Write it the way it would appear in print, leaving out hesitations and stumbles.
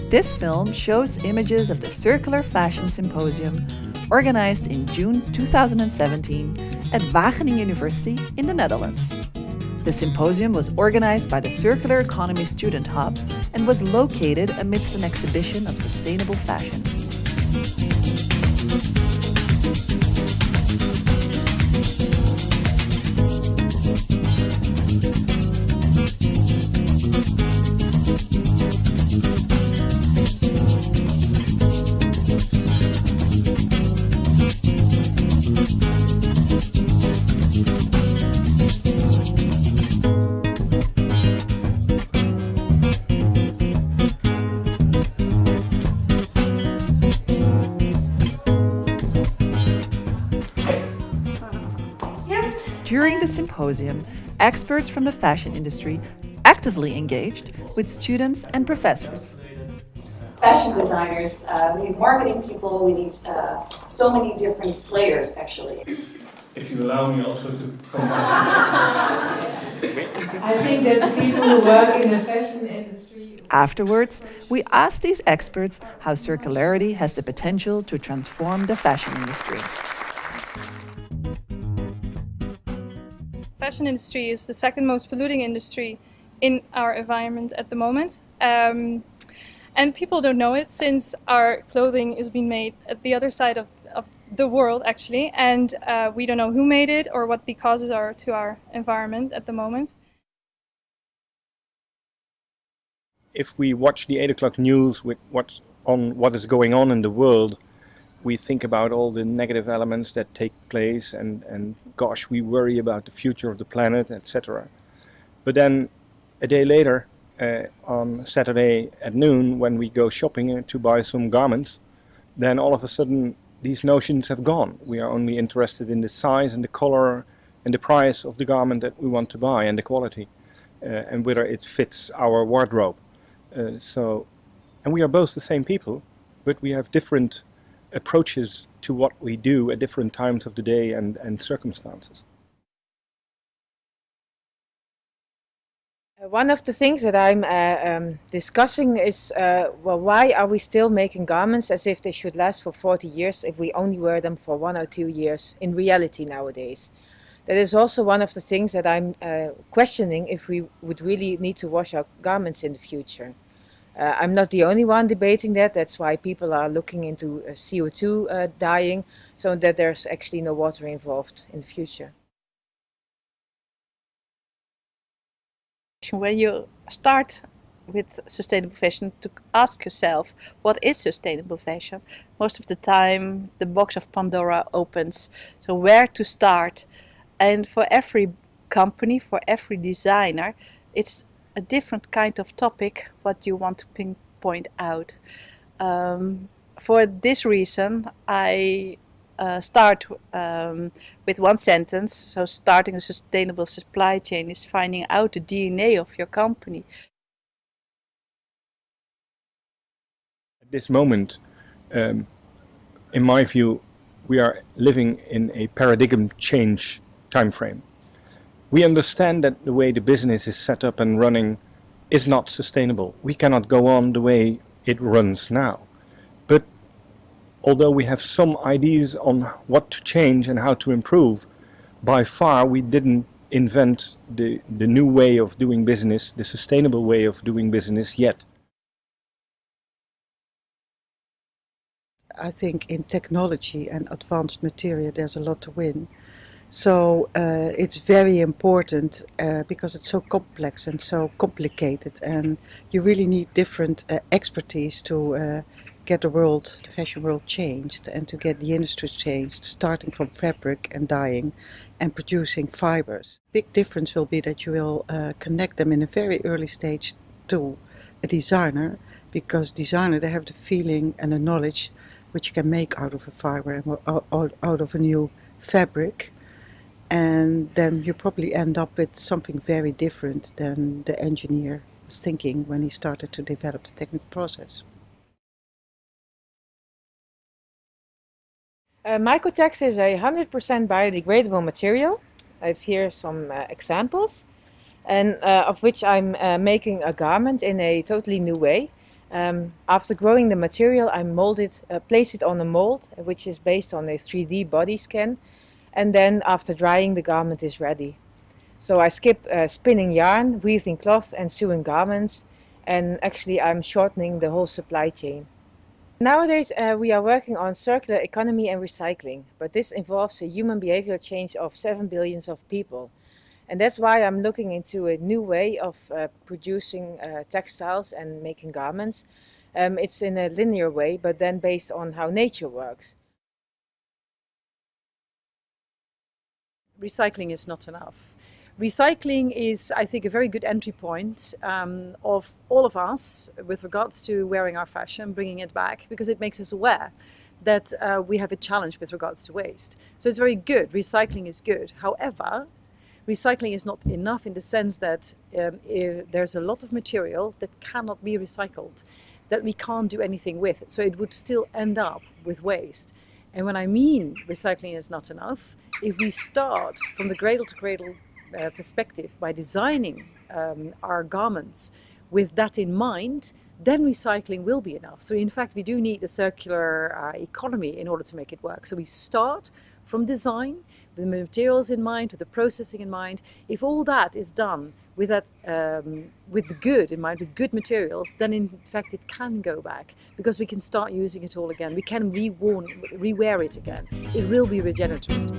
This film shows images of the Circular Fashion Symposium organized in June 2017 at Wageningen University in the Netherlands. The symposium was organized by the Circular Economy Student Hub and was located amidst an exhibition of sustainable fashion. During the symposium, experts from the fashion industry actively engaged with students and professors. Fashion designers, we need marketing people, we need so many different players actually. If you allow me also to comment. I think that the people who work in the fashion industry... Afterwards, we asked these experts how circularity has the potential to transform the fashion industry. Fashion industry is the second most polluting industry in our environment at the moment. And people don't know it since our clothing is being made at the other side of the world actually. And we don't know who made it or what the causes are to our environment at the moment. If we watch the 8 o'clock news with what is going on in the world, we think about all the negative elements that take place and gosh, we worry about the future of the planet, etc. But then a day later, on Saturday at noon, when we go shopping to buy some garments, then all of a sudden these notions have gone. We are only interested in the size and the color and the price of the garment that we want to buy and the quality and whether it fits our wardrobe. And we are both the same people, but we have different approaches to what we do at different times of the day and circumstances. One of the things that I'm discussing is, well, why are we still making garments as if they should last for 40 years if we only wear them for 1 or 2 years in reality nowadays? That is also one of the things that I'm questioning if we would really need to wash our garments in the future. I'm not the only one debating that. That's why people are looking into CO2 dyeing, so that there's actually no water involved in the future. When you start with sustainable fashion, to ask yourself, what is sustainable fashion? Most of the time the box of Pandora opens. So where to start? And for every company, for every designer, it's a different kind of topic what you want to pinpoint out. For this reason, I start with one sentence. So starting a sustainable supply chain is finding out the DNA of your company. At this moment, in my view, we are living in a paradigm change time frame. We understand that the way the business is set up and running is not sustainable. We cannot go on the way it runs now. But although we have some ideas on what to change and how to improve, by far we didn't invent the new way of doing business, the sustainable way of doing business yet. I think in technology and advanced material there's a lot to win. So it's very important because it's so complex and so complicated, and you really need different expertise to get the fashion world changed and to get the industry changed, starting from fabric and dyeing and producing fibers. Big difference will be that you will connect them in a very early stage to a designer, because designer, they have the feeling and the knowledge which you can make out of a fiber and out of a new fabric. And then you probably end up with something very different than the engineer was thinking when he started to develop the technical process. Mycotex is a 100% biodegradable material. I have here some examples, and of which I'm making a garment in a totally new way. After growing the material, I place it on a mold, which is based on a 3D body scan, and then after drying, the garment is ready. So I skip spinning yarn, weaving cloth and sewing garments, and actually I'm shortening the whole supply chain. Nowadays we are working on circular economy and recycling, but this involves a human behavioral change of 7 billion of people. And that's why I'm looking into a new way of producing textiles and making garments. It's in a linear way, but then based on how nature works. Recycling is not enough. Recycling is, I think, a very good entry point of all of us with regards to wearing our fashion, bringing it back, because it makes us aware that we have a challenge with regards to waste. So it's very good. Recycling is good. However, recycling is not enough in the sense that there's a lot of material that cannot be recycled, that we can't do anything with. So it would still end up with waste. And when I mean recycling is not enough, if we start from the cradle to cradle perspective by designing our garments with that in mind, then recycling will be enough. So in fact, we do need a circular economy in order to make it work. So we start from design, with the materials in mind, with the processing in mind. If all that is done with that, with the good in mind, with good materials, then in fact it can go back, because we can start using it all again. We can rewear it again. It will be regenerative.